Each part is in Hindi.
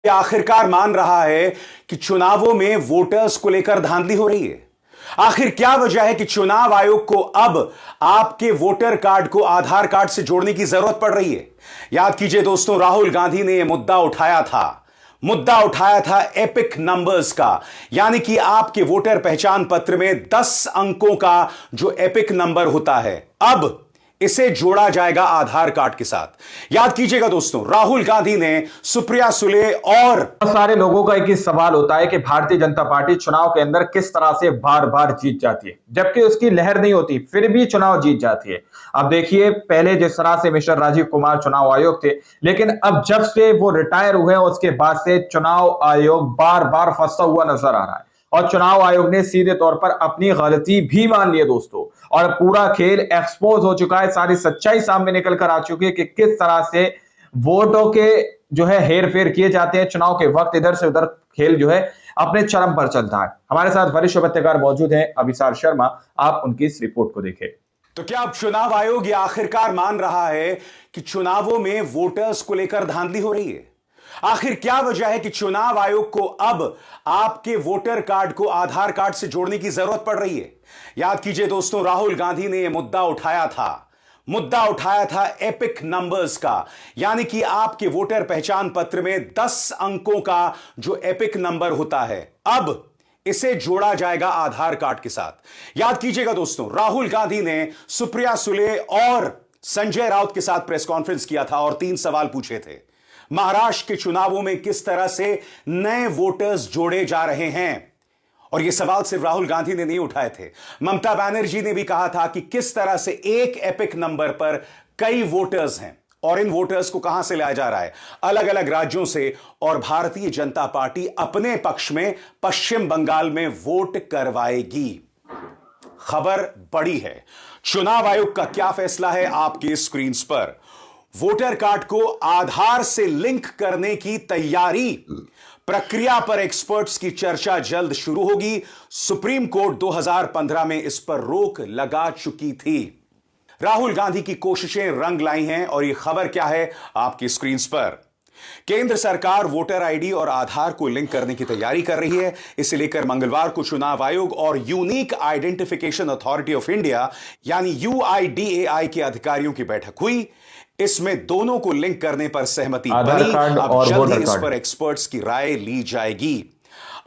आखिरकार मान रहा है कि चुनावों में वोटर्स को लेकर धांधली हो रही है। आखिर क्या वजह है कि चुनाव आयोग को अब आपके वोटर कार्ड को आधार कार्ड से जोड़ने की जरूरत पड़ रही है? याद कीजिए दोस्तों, राहुल गांधी ने यह मुद्दा उठाया था एपिक नंबर्स का, यानी कि आपके वोटर पहचान पत्र में 10 अंकों का जो एपिक नंबर होता है, अब इसे जोड़ा जाएगा आधार कार्ड के साथ। याद कीजिएगा दोस्तों, राहुल गांधी ने सुप्रिया सुले और बहुत सारे लोगों का एक ही सवाल होता है कि भारतीय जनता पार्टी चुनाव के अंदर किस तरह से बार बार जीत जाती है, जबकि उसकी लहर नहीं होती फिर भी चुनाव जीत जाती है। अब देखिए, पहले जिस तरह से मिस्टर राजीव कुमार चुनाव आयोग थे, लेकिन अब जब से वो रिटायर हुए उसके बाद से चुनाव आयोग बार बार फंसता हुआ नजर आ रहा है। और चुनाव आयोग ने सीधे तौर पर अपनी गलती भी मान ली है दोस्तों, और पूरा खेल एक्सपोज हो चुका है, सारी सच्चाई सामने निकल कर आ चुकी है कि किस तरह से वोटों के जो है हेर फेर किए जाते हैं चुनाव के वक्त। इधर से उधर खेल जो है अपने चरम पर चलता है। हमारे साथ वरिष्ठ पत्रकार मौजूद हैं, अभिसार शर्मा, आप उनकी इस रिपोर्ट को देखें। तो क्या अब चुनाव आयोग ये आखिरकार मान रहा है कि चुनावों में वोटर्स को लेकर धांधली हो रही है? आखिर क्या वजह है कि चुनाव आयोग को अब आपके वोटर कार्ड को आधार कार्ड से जोड़ने की जरूरत पड़ रही है? याद कीजिए दोस्तों, राहुल गांधी ने यह मुद्दा उठाया था एपिक नंबर्स का, यानी कि आपके वोटर पहचान पत्र में 10 अंकों का जो एपिक नंबर होता है, अब इसे जोड़ा जाएगा आधार कार्ड के साथ। याद कीजिएगा दोस्तों, राहुल गांधी ने सुप्रिया सुले और संजय राउत के साथ प्रेस कॉन्फ्रेंस किया था और 3 सवाल पूछे थे। महाराष्ट्र के चुनावों में किस तरह से नए वोटर्स जोड़े जा रहे हैं, और यह सवाल सिर्फ राहुल गांधी ने नहीं उठाए थे, ममता बनर्जी ने भी कहा था कि किस तरह से एक एपिक नंबर पर कई वोटर्स हैं और इन वोटर्स को कहां से लाया जा रहा है, अलग अलग राज्यों से। और भारतीय जनता पार्टी अपने पक्ष में पश्चिम बंगाल में वोट करवाएगी। खबर बड़ी है, चुनाव आयोग का क्या फैसला है आपके स्क्रीन पर। वोटर कार्ड को आधार से लिंक करने की तैयारी प्रक्रिया पर एक्सपर्ट्स की चर्चा जल्द शुरू होगी। सुप्रीम कोर्ट 2015 में इस पर रोक लगा चुकी थी। राहुल गांधी की कोशिशें रंग लाई हैं और यह खबर क्या है आपकी स्क्रीन पर। केंद्र सरकार वोटर आईडी और आधार को लिंक करने की तैयारी कर रही है। इसे लेकर मंगलवार को चुनाव आयोग और unique identification authority of India यानी यूआईडीएआई के अधिकारियों की बैठक हुई। इसमें दोनों को लिंक करने पर सहमति बनी। अब जल्द इस पर एक्सपर्ट्स की राय ली जाएगी।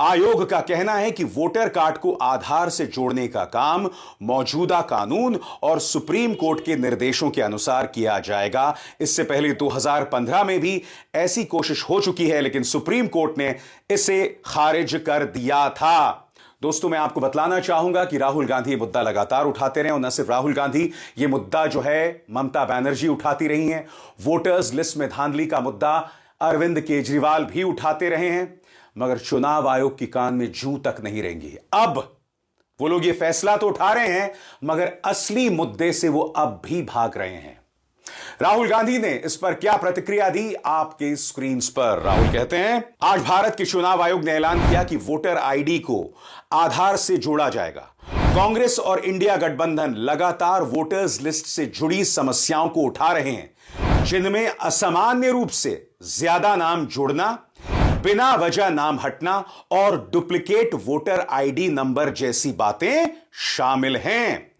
आयोग का कहना है कि वोटर कार्ड को आधार से जोड़ने का काम मौजूदा कानून और सुप्रीम कोर्ट के निर्देशों के अनुसार किया जाएगा। इससे पहले 2015 में भी ऐसी कोशिश हो चुकी है, लेकिन सुप्रीम कोर्ट ने इसे खारिज कर दिया था। दोस्तों, मैं आपको बतलाना चाहूंगा कि राहुल गांधी ये मुद्दा लगातार उठाते रहे, और न सिर्फ राहुल गांधी, ये मुद्दा जो है ममता बनर्जी उठाती रही हैं। वोटर्स लिस्ट में धांधली का मुद्दा अरविंद केजरीवाल भी उठाते रहे हैं, मगर चुनाव आयोग की कान में जूं तक नहीं रेंगी। अब वो लोग ये फैसला तो उठा रहे हैं, मगर असली मुद्दे से वो अब भी भाग रहे हैं। राहुल गांधी ने इस पर क्या प्रतिक्रिया दी आपके स्क्रीन पर। राहुल कहते हैं, आज भारत के चुनाव आयोग ने ऐलान किया कि वोटर आईडी को आधार से जोड़ा जाएगा। कांग्रेस और इंडिया गठबंधन लगातार वोटर्स लिस्ट से जुड़ी समस्याओं को उठा रहे हैं, जिनमें असामान्य रूप से ज्यादा नाम जुड़ना, बिना वजह नाम हटना और डुप्लीकेट वोटर आईडी नंबर जैसी बातें शामिल हैं।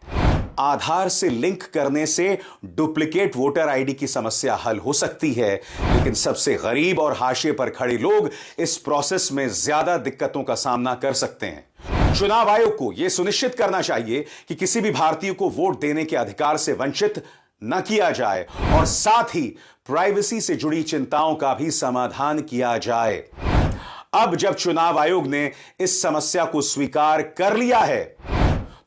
आधार से लिंक करने से डुप्लीकेट वोटर आईडी की समस्या हल हो सकती है, लेकिन सबसे गरीब और हाशिए पर खड़े लोग इस प्रोसेस में ज्यादा दिक्कतों का सामना कर सकते हैं। चुनाव आयोग को यह सुनिश्चित करना चाहिए कि किसी भी भारतीय को वोट देने के अधिकार से वंचित न किया जाए, और साथ ही प्राइवेसी से जुड़ी चिंताओं का भी समाधान किया जाए। अब जब चुनाव आयोग ने इस समस्या को स्वीकार कर लिया है,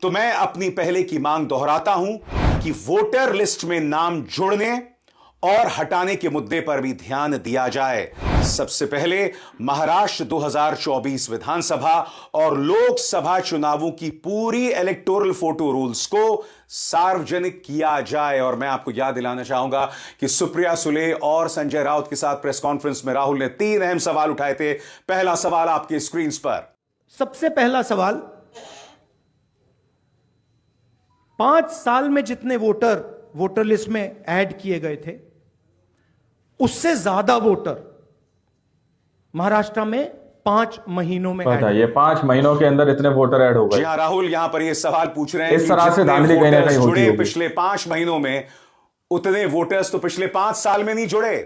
तो मैं अपनी पहले की मांग दोहराता हूं कि वोटर लिस्ट में नाम जुड़ने और हटाने के मुद्दे पर भी ध्यान दिया जाए। सबसे पहले महाराष्ट्र 2024 विधानसभा और लोकसभा चुनावों की पूरी इलेक्टोरल फोटो रूल्स को सार्वजनिक किया जाए। और मैं आपको याद दिलाना चाहूंगा कि सुप्रिया सुले और संजय राउत के साथ प्रेस कॉन्फ्रेंस में राहुल ने 3 अहम सवाल उठाए थे। पहला सवाल आपके स्क्रीन पर। सबसे पहला सवाल, 5 साल में जितने वोटर लिस्ट में ऐड किए गए थे, उससे ज्यादा वोटर महाराष्ट्र में 5 महीनों में ऐड बताइए 5 महीनों के अंदर इतने वोटर ऐड हो जी गए। हाँ राहुल, यहां पर ये सवाल पूछ रहे हैं इस कि तरह से जितने धांधली कहीं ना वोटर्स कहीं होती जुड़े होगी। पिछले 5 महीनों में, उतने वोटर्स तो पिछले 5 साल में नहीं जुड़े,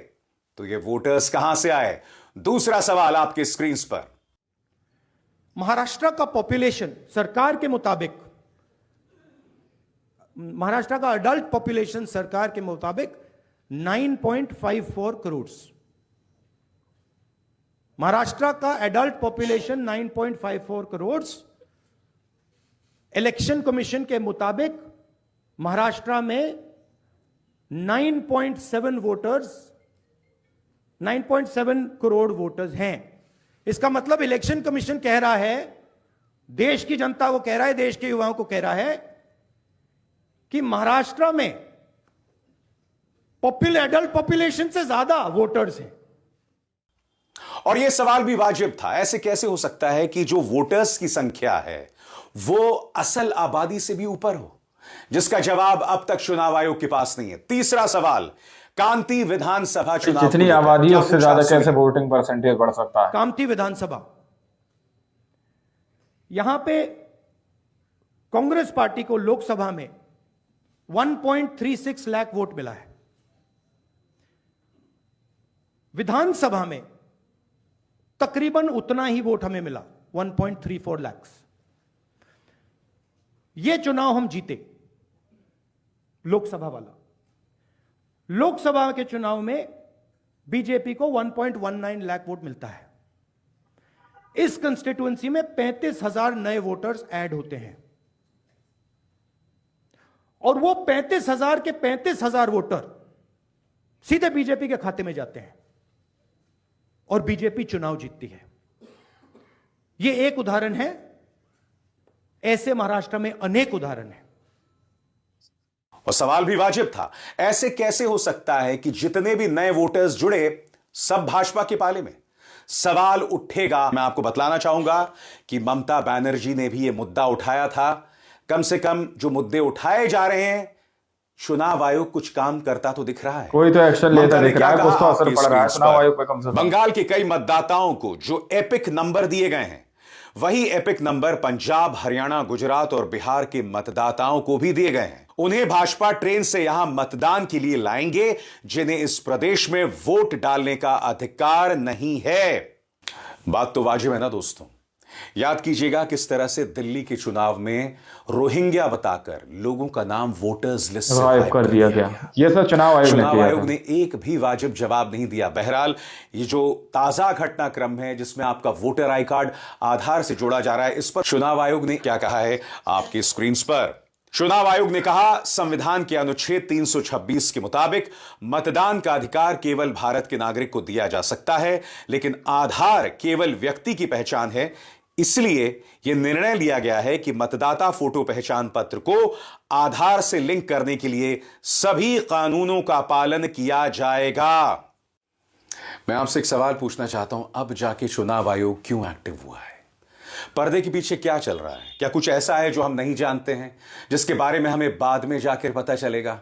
तो ये वोटर्स कहां से आए? दूसरा सवाल आपके स्क्रीन पर। महाराष्ट्र का पॉपुलेशन सरकार के मुताबिक, महाराष्ट्र का अडल्ट पॉपुलेशन सरकार के मुताबिक 9.54 करोड़। महाराष्ट्र का adult population 9.54 crore. Election commission के मुताबिक महाराष्ट्र में 9.7 करोड़ वोटर्स हैं। इसका मतलब इलेक्शन कमीशन कह रहा है, देश की जनता को कह रहा है, देश के युवाओं को कह रहा है कि महाराष्ट्र में एडल्ट पॉपुलेशन से ज्यादा वोटर्स हैं। और यह सवाल भी वाजिब था, ऐसे कैसे हो सकता है कि जो वोटर्स की संख्या है वो असल आबादी से भी ऊपर हो, जिसका जवाब अब तक चुनाव आयोग के पास नहीं है। तीसरा सवाल, कांती विधानसभा चुनाव, जितनी आबादी है उससे ज्यादा कैसे वोटिंग परसेंटेज बढ़ सकता है? कामती विधानसभा, यहां पे कांग्रेस पार्टी को लोकसभा में 1.36 लाख वोट मिला है। विधानसभा में तकरीबन उतना ही वोट हमें मिला, 1.34 लाख। यह चुनाव हम जीते, लोकसभा वाला। लोकसभा के चुनाव में बीजेपी को 1.19 लाख वोट मिलता है। इस कंस्टिट्यूएंसी में 35,000 नए वोटर्स ऐड होते हैं और वो 35,000 के 35,000 वोटर सीधे बीजेपी के खाते में जाते हैं और बीजेपी चुनाव जीतती है। यह एक उदाहरण है, ऐसे महाराष्ट्र में अनेक उदाहरण हैं। और सवाल भी वाजिब था, ऐसे कैसे हो सकता है कि जितने भी नए वोटर्स जुड़े सब भाजपा के पाले में? सवाल उठेगा। मैं आपको बतलाना चाहूंगा कि ममता बनर्जी ने भी यह मुद्दा उठाया था। कम से कम जो मुद्दे उठाए जा रहे हैं, चुनाव आयोग कुछ काम करता तो दिख रहा है, कोई तो एक्शन लेता दिख रहा है, कुछ तो असर पड़ रहा है चुनाव आयोग पे कम से कम। बंगाल के कई मतदाताओं को जो एपिक नंबर दिए गए हैं, वही एपिक नंबर पंजाब, हरियाणा, गुजरात और बिहार के मतदाताओं को भी दिए गए हैं। उन्हें भाजपा ट्रेन से यहां मतदान के लिए लाएंगे, जिन्हें इस प्रदेश में वोट डालने का अधिकार नहीं है। बात तो वाजिब है ना दोस्तों। याद कीजिएगा किस तरह से दिल्ली के चुनाव में रोहिंग्या बताकर लोगों का नाम वोटर्स लिस्ट से गायब कर दिया गया। यह सब चुनाव आयोग ने एक भी वाजिब जवाब नहीं दिया। बहरहाल ये जो ताजा घटनाक्रम है जिसमें आपका वोटर आई कार्ड आधार से जोड़ा जा रहा है, इस पर चुनाव आयोग ने क्या कहा है आपकी स्क्रीन पर। चुनाव आयोग ने कहा, संविधान के अनुच्छेद 326 के मुताबिक मतदान का अधिकार केवल भारत के नागरिक को दिया जा सकता है, लेकिन आधार केवल व्यक्ति की पहचान है। इसलिए यह निर्णय लिया गया है कि मतदाता फोटो पहचान पत्र को आधार से लिंक करने के लिए सभी कानूनों का पालन किया जाएगा। मैं आपसे एक सवाल पूछना चाहता हूं, अब जाके चुनाव आयोग क्यों एक्टिव हुआ है? पर्दे के पीछे क्या चल रहा है? क्या कुछ ऐसा है जो हम नहीं जानते हैं, जिसके बारे में हमें बाद में जाकर पता चलेगा?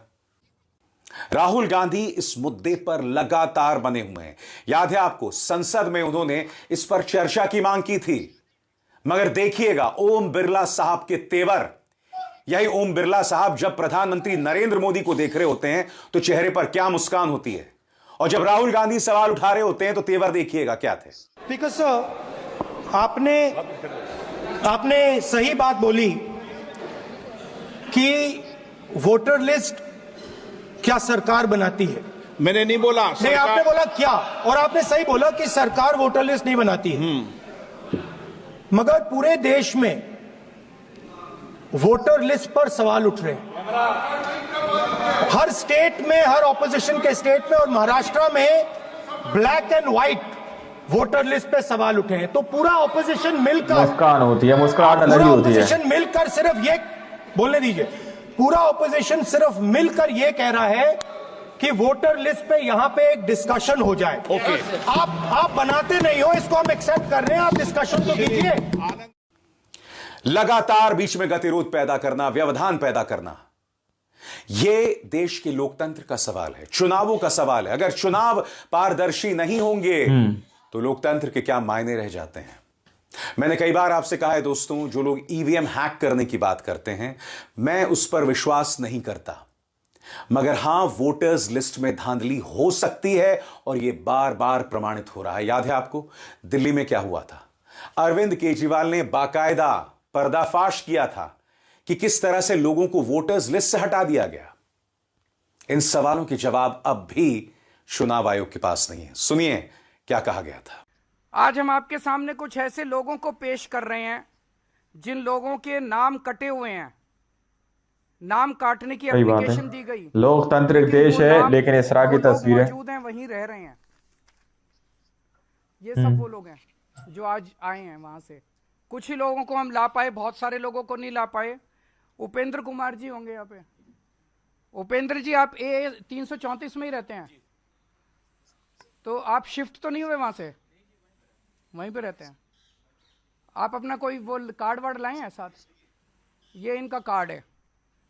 राहुल गांधी इस मुद्दे पर लगातार बने हुए हैं। याद है आपको, संसद में उन्होंने इस पर चर्चा की मांग की थी, मगर देखिएगा ओम बिरला साहब के तेवर। यही ओम बिरला साहब जब प्रधानमंत्री नरेंद्र मोदी को देख रहे होते हैं तो चेहरे पर क्या मुस्कान होती है, और जब राहुल गांधी सवाल उठा रहे होते हैं तो तेवर देखिएगा क्या थे। स्पीकर सर, आपने सही बात बोली कि वोटर लिस्ट क्या सरकार बनाती है। मैंने नहीं बोला नहीं, आपने बोला क्या, और आपने सही बोला कि सरकार वोटर लिस्ट नहीं बनाती है। मगर पूरे देश में वोटर लिस्ट पर सवाल उठ रहे हैं, हर स्टेट में, हर ऑपोजिशन के स्टेट में, और महाराष्ट्र में black and white voter list पे सवाल उठे हैं। तो पूरा ऑपोजिशन मिलकर, मुस्कान होती है, मुस्कुराहट अलग ही होती है। ऑपोजिशन मिलकर सिर्फ ये बोलने दीजिए, पूरा ऑपोजिशन सिर्फ मिलकर ये कह रहा है कि वोटर लिस्ट पे यहां पे एक डिस्कशन हो जाए। ओके। आप बनाते नहीं हो, इसको हम एक्सेप्ट कर रहे हैं, आप डिस्कशन तो कीजिए। लगातार बीच में गतिरोध पैदा करना, व्यवधान पैदा करना, यह देश के लोकतंत्र का सवाल है, चुनावों का सवाल है। अगर चुनाव पारदर्शी नहीं होंगे तो लोकतंत्र के क्या मायने रह जाते हैं। मैंने कई बार आपसे कहा है दोस्तों, जो लोग ईवीएम हैक करने की बात करते हैं, मैं उस पर विश्वास नहीं करता, मगर हां, वोटर्स लिस्ट में धांधली हो सकती है और यह बार बार प्रमाणित हो रहा है। याद है आपको दिल्ली में क्या हुआ था? अरविंद केजरीवाल ने बाकायदा पर्दाफाश किया था कि किस तरह से लोगों को वोटर्स लिस्ट से हटा दिया गया। इन सवालों के जवाब अब भी चुनाव आयोग के पास नहीं है। सुनिए क्या कहा गया था। आज हम आपके सामने कुछ ऐसे लोगों को पेश कर रहे हैं जिन लोगों के नाम कटे हुए हैं, नाम काटने की एप्लीकेशन दी गई। लोकतांत्रिक देश है, लेकिन इस तरह की तस्वीरें मौजूद हैं, वहीं रह रहे हैं। ये सब वो लोग हैं जो आज आए हैं वहां से। कुछ ही लोगों को हम ला पाए, बहुत सारे लोगों को नहीं ला पाए। उपेंद्र कुमार जी होंगे यहाँ पे। उपेंद्र जी, आप ए 334 में ही रहते हैं, तो आप शिफ्ट तो नहीं हुए वहां से? वहीं पे रहते हैं आप? अपना कोई वो कार्ड वार्ड लाए हैं साथ? ये इनका कार्ड है,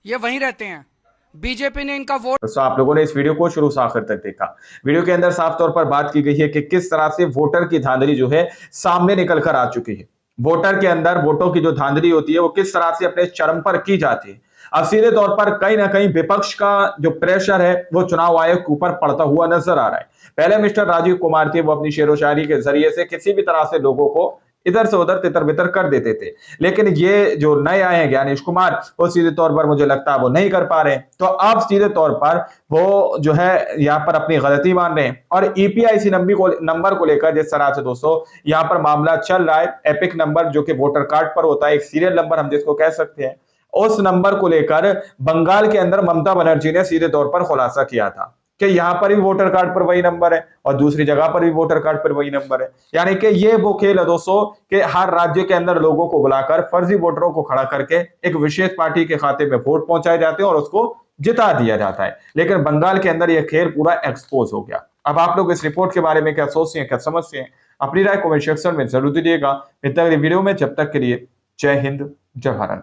ये वहीं रहते हैं। बीजेपी ने इनका वोट। तो आप लोगों ने इस वीडियो को शुरू से आखिर तक देखा। वीडियो के अंदर साफ तौर पर बात की गई है कि किस तरह से वोटर की धांधली जो है सामने निकल कर आ चुकी है। वोटर के अंदर वोटों की जो धांधली होती है वो किस तरह से अपने चरम पर की जाती है। अब सीधे तौर पर कहीं ना कहीं विपक्ष का जो प्रेशर है वो चुनाव आयोग के ऊपर पड़ता हुआ नजर आ रहा है। पहले मिस्टर राजीव कुमार थे, वो अपनी शेरो शायरी के जरिए से किसी भी तरह से लोगों को इधर से उधर तितर बितर कर देते थे, लेकिन ये जो नए आए हैं ज्ञानेश कुमार, वो सीधे तौर पर मुझे लगता है वो नहीं कर पा रहे हैं। तो अब सीधे तौर पर वो जो है यहाँ पर अपनी गलती मान रहे हैं और ईपीआईसी नंबर को लेकर जिस तरह से दोस्तों यहाँ पर मामला चल रहा है, एपिक नंबर जो कि वोटर कार्ड पर होता है, एक सीरियल नंबर हम जिसको कह सकते हैं, उस नंबर को लेकर बंगाल के अंदर ममता बनर्जी ने सीधे तौर पर खुलासा किया था कि यहां पर भी वोटर कार्ड पर वही नंबर है और दूसरी जगह पर भी वोटर कार्ड पर वही नंबर है। यानी कि ये वो खेल है दोस्तों कि हर राज्य के अंदर लोगों को बुलाकर फर्जी वोटरों को खड़ा करके एक विशेष पार्टी के खाते में वोट पहुंचाए जाते हैं और उसको जिता दिया जाता है। लेकिन बंगाल के अंदर यह खेल पूरा एक्सपोज हो गया। अब आप लोग इस रिपोर्ट के बारे में क्या सोचते हैं, क्या समझते हैं? अपनी राय कमेंट सेक्शन में जरूर दीजिएगा। इतना वीडियो में जब तक के लिए जय हिंद, जय भारत।